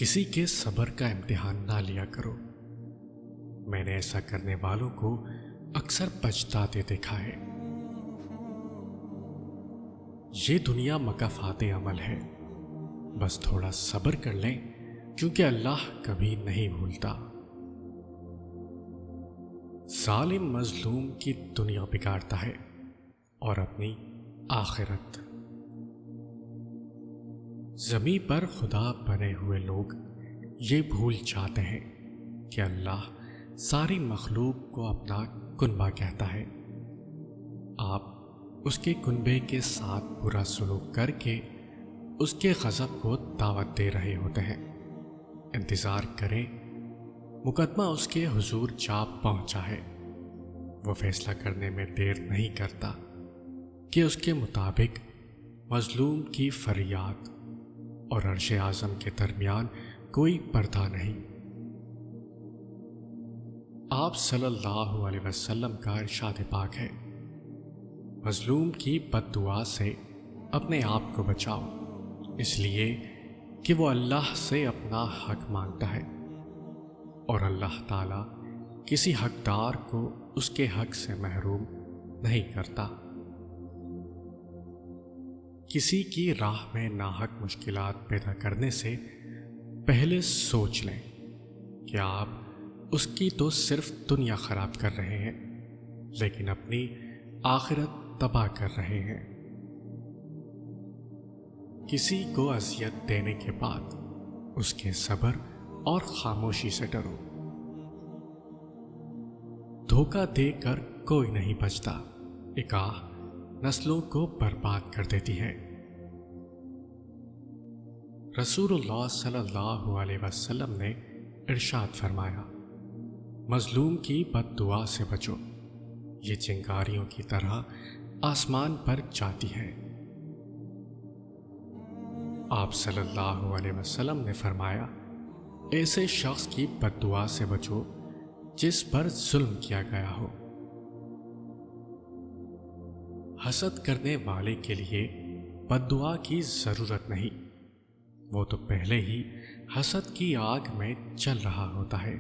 کسی کے صبر کا امتحان نہ لیا کرو۔ میں نے ایسا کرنے والوں کو اکثر پچھتاتے دیکھا ہے۔ یہ دنیا مکافات عمل ہے، بس تھوڑا صبر کر لیں کیونکہ اللہ کبھی نہیں بھولتا۔ ظالم مظلوم کی دنیا بگاڑتا ہے اور اپنی آخرت۔ زمین پر خدا بنے ہوئے لوگ یہ بھول جاتے ہیں کہ اللہ ساری مخلوق کو اپنا کنبہ کہتا ہے۔ آپ اس کے کنبے کے ساتھ برا سلوک کر کے اس کے غضب کو دعوت دے رہے ہوتے ہیں۔ انتظار کریں، مقدمہ اس کے حضور جا پہنچا ہے۔ وہ فیصلہ کرنے میں دیر نہیں کرتا کہ اس کے مطابق مظلوم کی فریاد اور عرش اعظم کے درمیان کوئی پردہ نہیں۔ آپ صلی اللہ علیہ وسلم کا ارشاد پاک ہے، مظلوم کی بد دعا سے اپنے آپ کو بچاؤ، اس لیے کہ وہ اللہ سے اپنا حق مانگتا ہے اور اللہ تعالیٰ کسی حقدار کو اس کے حق سے محروم نہیں کرتا۔ کسی کی راہ میں ناحق مشکلات پیدا کرنے سے پہلے سوچ لیں کہ آپ اس کی تو صرف دنیا خراب کر رہے ہیں لیکن اپنی آخرت تباہ کر رہے ہیں۔ کسی کو اذیت دینے کے بعد اس کے صبر اور خاموشی سے ڈرو۔ دھوکہ دے کر کوئی نہیں بچتا، اکاہ نسلوں کو برباد کر دیتی ہے۔ رسول اللہ صلی اللہ علیہ وسلم نے ارشاد فرمایا، مظلوم کی بد دعا سے بچو، یہ چنگاریوں کی طرح آسمان پر جاتی ہے۔ آپ صلی اللہ علیہ وسلم نے فرمایا، ایسے شخص کی بد دعا سے بچو جس پر ظلم کیا گیا ہو۔ حسد کرنے والے کے لیے بد دعا کی ضرورت نہیں، وہ تو پہلے ہی حسد کی آگ میں جل رہا ہوتا ہے۔